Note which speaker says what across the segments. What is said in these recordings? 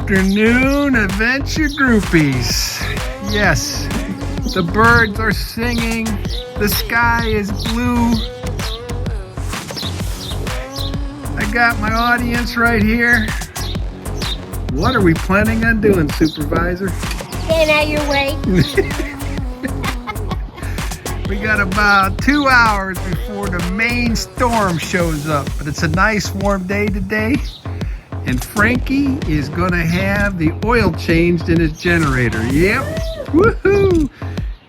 Speaker 1: afternoon, adventure groupies. Yes, the birds are singing, the sky is blue. I got my audience right here. What are we planning on doing, Supervisor?
Speaker 2: Get out of your way.
Speaker 1: We got about 2 hours before the main storm shows up, but it's a nice warm day today. And Frankie is gonna have the oil changed in his generator. Yep, woohoo!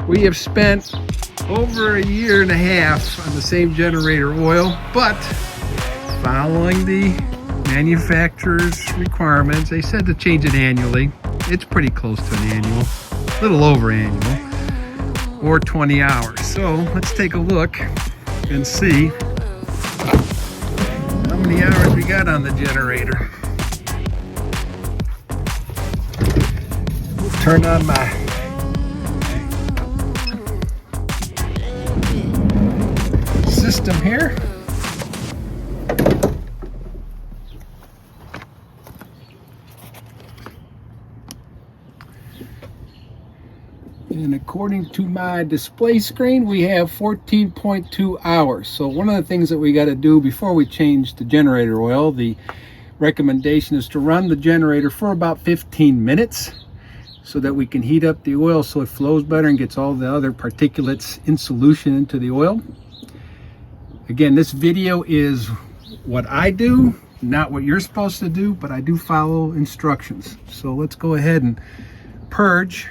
Speaker 1: We have spent over a year and a half on the same generator oil, but following the manufacturer's requirements, they said to change it annually. It's pretty close to an annual, a little over annual, or 20 hours. So let's take a look and see how many hours we got on the generator. Turn on my system here. And according to my display screen, we have 14.2 hours. So one of the things that we got to do before we change the generator oil, the recommendation is to run the generator for about 15 minutes. So that we can heat up the oil so it flows better and gets all the other particulates in solution into the oil. Again, this video is what I do, not what you're supposed to do, but I do follow instructions. So let's go ahead and purge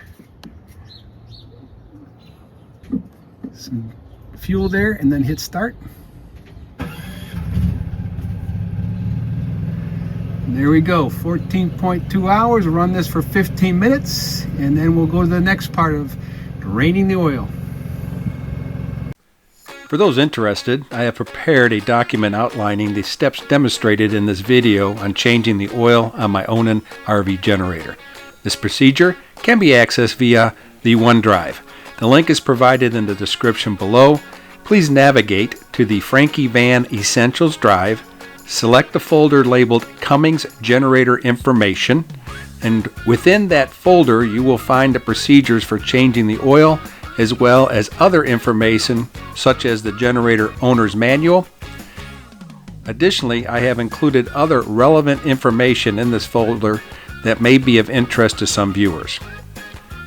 Speaker 1: some fuel there and then hit start. There we go, 14.2 hours. We'll run this for 15 minutes and then we'll go to the next part of draining the oil.
Speaker 3: For those interested, I have prepared a document outlining the steps demonstrated in this video on changing the oil on my Onan RV generator. This procedure can be accessed via the OneDrive. The link is provided in the description below. Please navigate to the Frankie Van Essentials Drive. Select the folder labeled Cummins Generator Information, and within that folder you will find the procedures for changing the oil as well as other information such as the generator owner's manual. Additionally, I have included other relevant information in this folder that may be of interest to some viewers.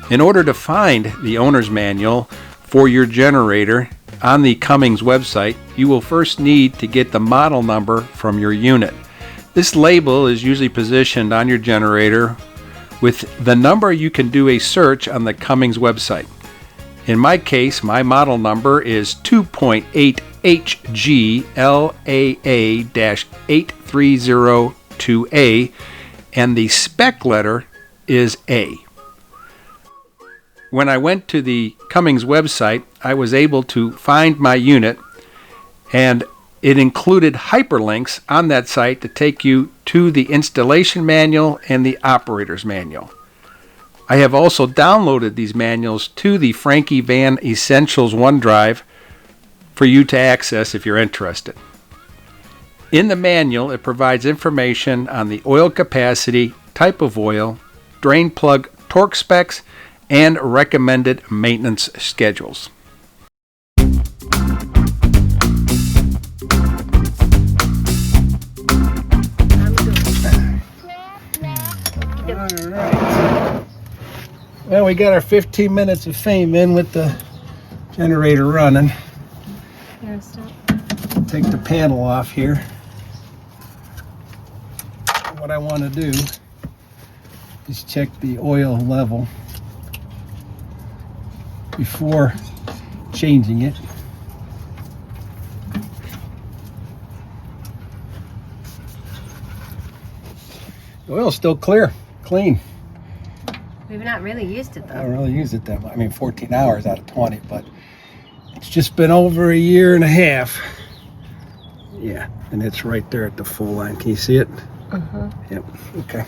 Speaker 3: In order to find the owner's manual for your generator on the Cummins website, you will first need to get the model number from your unit. This label is usually positioned on your generator. With the number, you can do a search on the Cummins website. In my case, my model number is 2.8 HGLAA-8302A, and the spec letter is A. When I went to the Cummins website, I was able to find my unit, and it included hyperlinks on that site to take you to the installation manual and the operator's manual. I have also downloaded these manuals to the Frankie Van Essentials OneDrive for you to access if you're interested. In the manual, it provides information on the oil capacity, type of oil, drain plug torque specs, and recommended maintenance schedules.
Speaker 1: Alright. Well, we got our 15 minutes of fame in with the generator running. Take the panel off here. What I want to do is check the oil level before changing it. The oil's still clear, clean.
Speaker 2: We've not really used it though.
Speaker 1: I haven't really used it that much. I mean, 14 hours out of 20, but it's just been over a year and a half. Yeah, and it's right there at the full line. Can you see it? Yep, okay.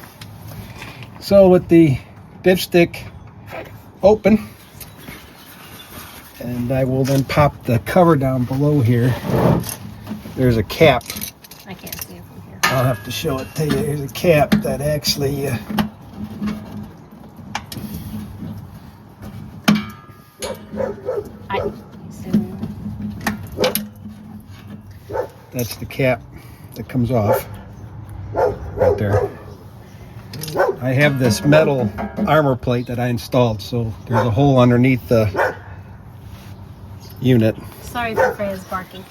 Speaker 1: So with the dipstick open, and I will then pop the cover down below here. There's a cap.
Speaker 2: I can't see it from here.
Speaker 1: I'll have to show it to you. There's a cap that actually That's the cap that comes off right there. I have this metal armor plate that I installed, so there's a hole underneath the unit.
Speaker 2: Sorry for Freya's barking.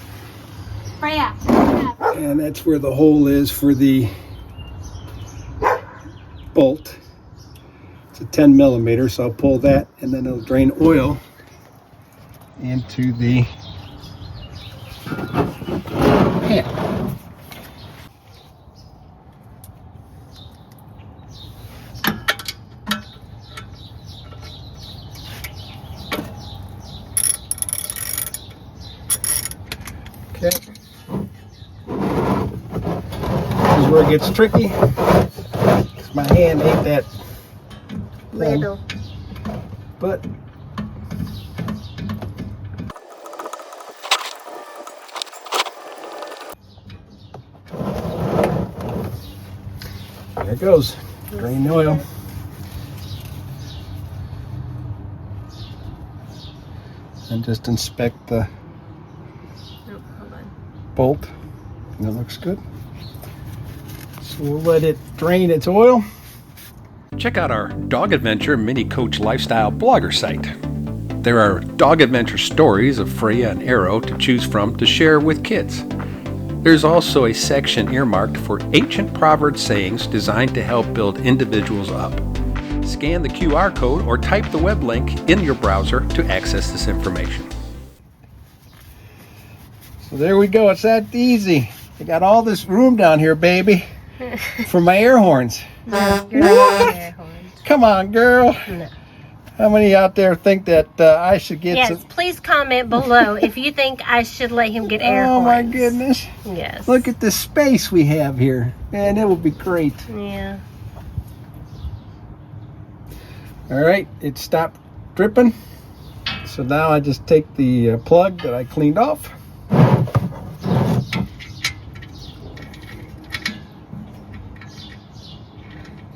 Speaker 2: Freya!
Speaker 1: And that's where the hole is for the bolt. It's a 10 millimeter, so I'll pull that and then it'll drain oil into the pan. Okay. This is where it gets tricky. 'Cause my hand ain't that
Speaker 2: Little.
Speaker 1: but there it goes. Drain the oil. And just inspect the
Speaker 2: Oh, hold on.
Speaker 1: bolt. And it looks good. So we'll let it drain its oil.
Speaker 3: Check out our Dog Adventure Mini Coach Lifestyle blogger site. There are dog adventure stories of Freya and Arrow to choose from to share with kids. There's also a section earmarked for ancient proverb sayings designed to help build individuals up. Scan the QR code or type the web link in your browser to access this information.
Speaker 1: So there we go. It's that easy. I got all this room down here, baby, for my air horns.
Speaker 2: No, you're not air horns.
Speaker 1: Come on, girl.
Speaker 2: No.
Speaker 1: How many out there think that I should get
Speaker 2: Yes,
Speaker 1: some?
Speaker 2: please comment below if you think I should let him get air
Speaker 1: Oh
Speaker 2: horns.
Speaker 1: my goodness.
Speaker 2: Yes.
Speaker 1: Look at the space we have here. Man, it will be great.
Speaker 2: Yeah.
Speaker 1: All right, it stopped dripping. So now I just take the plug that I cleaned off.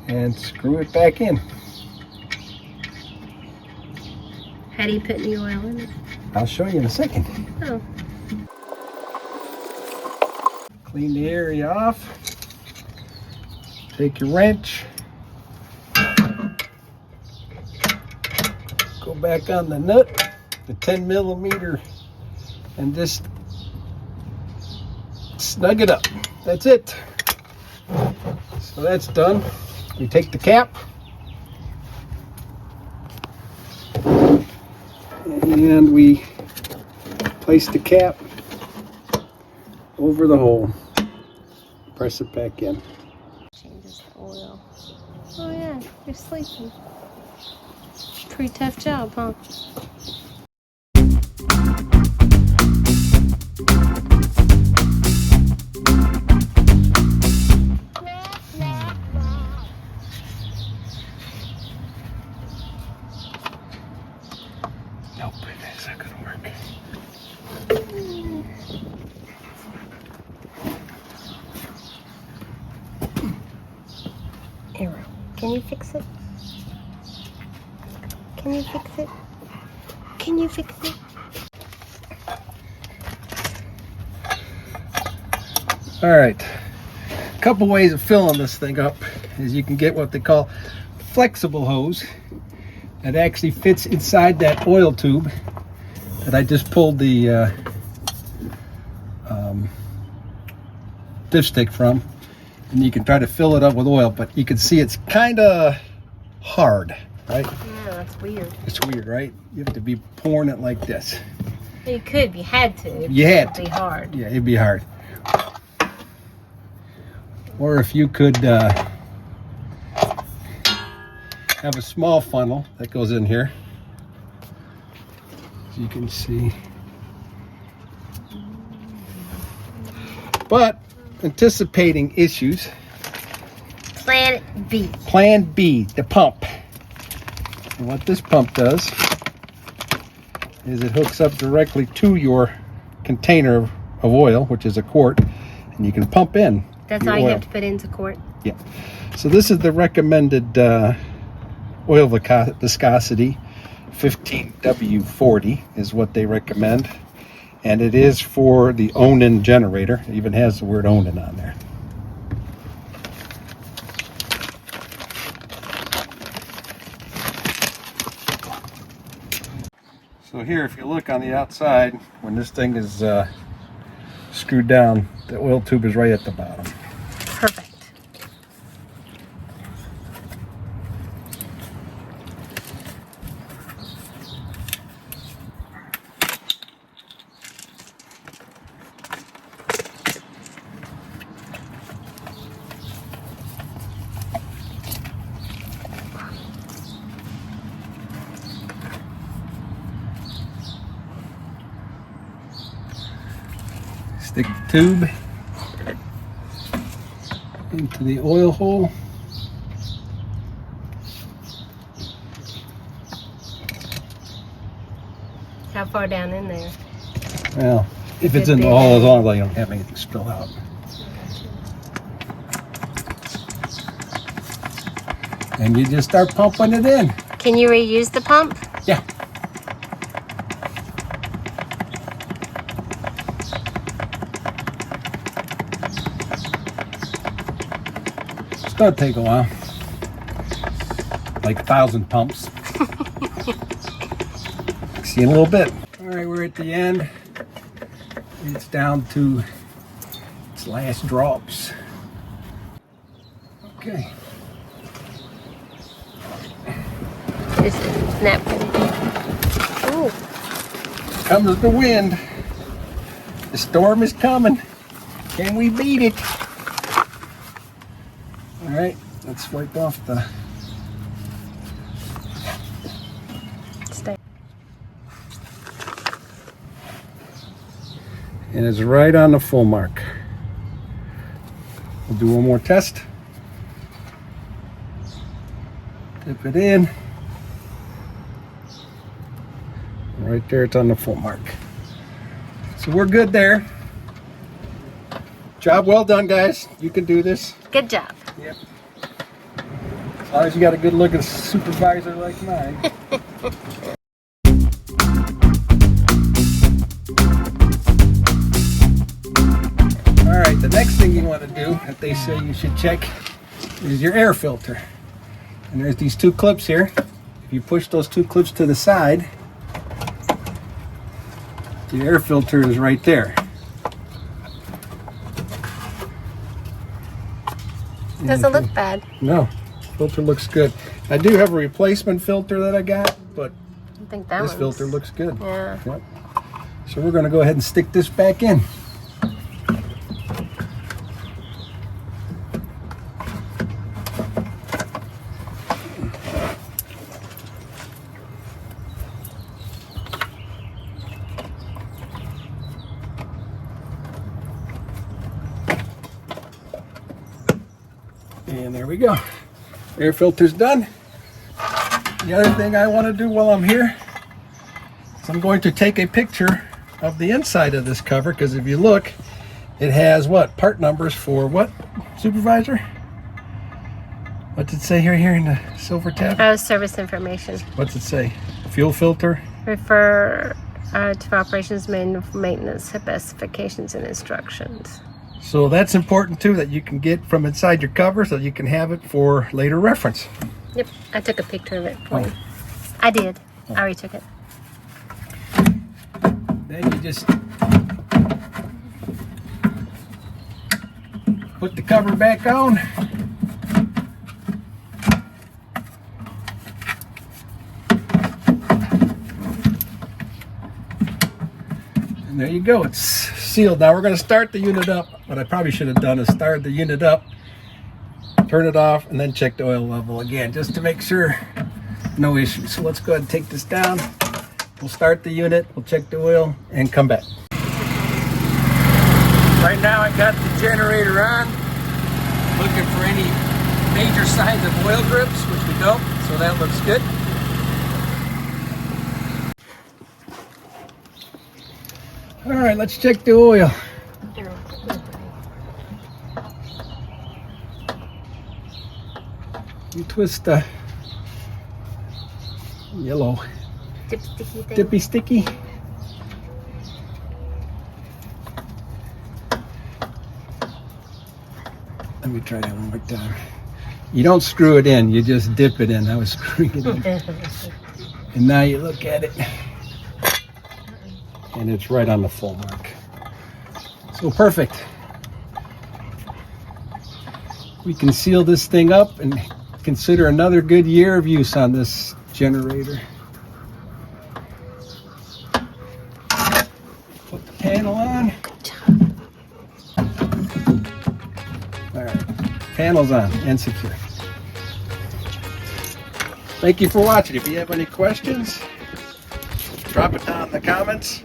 Speaker 1: And screw it back in.
Speaker 2: How do you put the oil in it?
Speaker 1: I'll show you in a second.
Speaker 2: Oh.
Speaker 1: Clean the area off. Take your wrench. Go back on the nut, the 10 millimeter, and just snug it up. That's it. So that's done. We take the cap and we place the cap over the hole. Press it back in.
Speaker 2: Changes the oil. Oh yeah, you're sleeping. Pretty tough job, huh?
Speaker 1: Nope, that's not gonna work.
Speaker 2: Arrow, can you fix it? Can you fix it? Can you fix it?
Speaker 1: All right, a couple ways of filling this thing up is you can get what they call flexible hose that actually fits inside that oil tube that I just pulled the dipstick from, and you can try to fill it up with oil, but you can see it's kind of hard, right?
Speaker 2: Yeah, that's weird.
Speaker 1: It's weird, right? You have to be pouring it like this.
Speaker 2: You could if you had to. It'd
Speaker 1: You had
Speaker 2: be
Speaker 1: to.
Speaker 2: hard.
Speaker 1: Yeah, it'd be hard. Or if you could have a small funnel that goes in here, as you can see. But anticipating issues,
Speaker 2: Plan B.
Speaker 1: Plan B, the pump. And what this pump does is it hooks up directly to your container of oil, which is a quart, and you can pump in.
Speaker 2: That's
Speaker 1: your
Speaker 2: all you
Speaker 1: oil.
Speaker 2: have to put into quart.
Speaker 1: Yeah. So this is the recommended oil viscosity. 15W40 is what they recommend. And it is for the Onan generator. It even has the word Onan on there. So here, if you look on the outside, when this thing is screwed down, the oil tube is right at the bottom.
Speaker 2: Perfect.
Speaker 1: Stick the tube into the oil hole.
Speaker 2: How far down in there?
Speaker 1: Well, if it's in the hole, as long as I don't have anything spill out. And you just start pumping it in.
Speaker 2: Can you reuse the pump?
Speaker 1: Yeah. It's gonna take a while. Like 1,000 pumps. See you in a little bit. All right, we're at the end. It's down to its last drops. Okay.
Speaker 2: This is napkin. Ooh.
Speaker 1: Comes the wind. The storm is coming. Can we beat it? All right, let's wipe off the...
Speaker 2: Stay.
Speaker 1: And it's right on the full mark. We'll do one more test. Dip it in. Right there, it's on the full mark. So we're good there. Job well done, guys. You can do this.
Speaker 2: Good job.
Speaker 1: Yep. As long as you got a good looking supervisor like mine. All right, the next thing you want to do that they say you should check is your air filter. And there's these two clips here. If you push those two clips to the side, the air filter is right there.
Speaker 2: Doesn't look bad.
Speaker 1: No, filter looks good. I do have a replacement filter that I got, but
Speaker 2: I think that
Speaker 1: this
Speaker 2: one's...
Speaker 1: filter looks good.
Speaker 2: Yeah.
Speaker 1: Yep. So we're going to go ahead and stick this back in. And there we go. Air filter's done. The other thing I want to do while I'm here is I'm going to take a picture of the inside of this cover, because if you look, it has what? Part numbers for what, Supervisor? What's it say here in the silver tab?
Speaker 2: Oh, service information.
Speaker 1: What's it say? Fuel filter?
Speaker 2: Refer to operations manual for maintenance specifications and instructions.
Speaker 1: So that's important too, that you can get from inside your cover so you can have it for later reference.
Speaker 2: Yep, I took a picture of it for you. I did. I already took it.
Speaker 1: Then you just put the cover back on. And there you go, it's sealed. Now we're going to start the unit up. What I probably should have done is start the unit up, turn it off, and then check the oil level again, just to make sure no issues. So let's go ahead and take this down. We'll start the unit, we'll check the oil, and come back. Right now I got the generator on, looking for any major signs of oil drips, which we don't, so that looks good. All right, let's check the oil. You twist the yellow
Speaker 2: Dip sticky thing.
Speaker 1: dippy sticky. Let me try that one more time. You don't screw it in, you just dip it in. I was screwing it in. And now you look at it, and it's right on the full mark. So perfect. We can seal this thing up and consider another good year of use on this generator. Put the panel on. All right, panel's on and secure. Thank you for watching. If you have any questions, drop it down in the comments,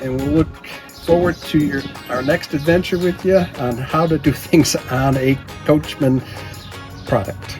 Speaker 1: and we'll look forward to our next adventure with you on how to do things on a Coachman product.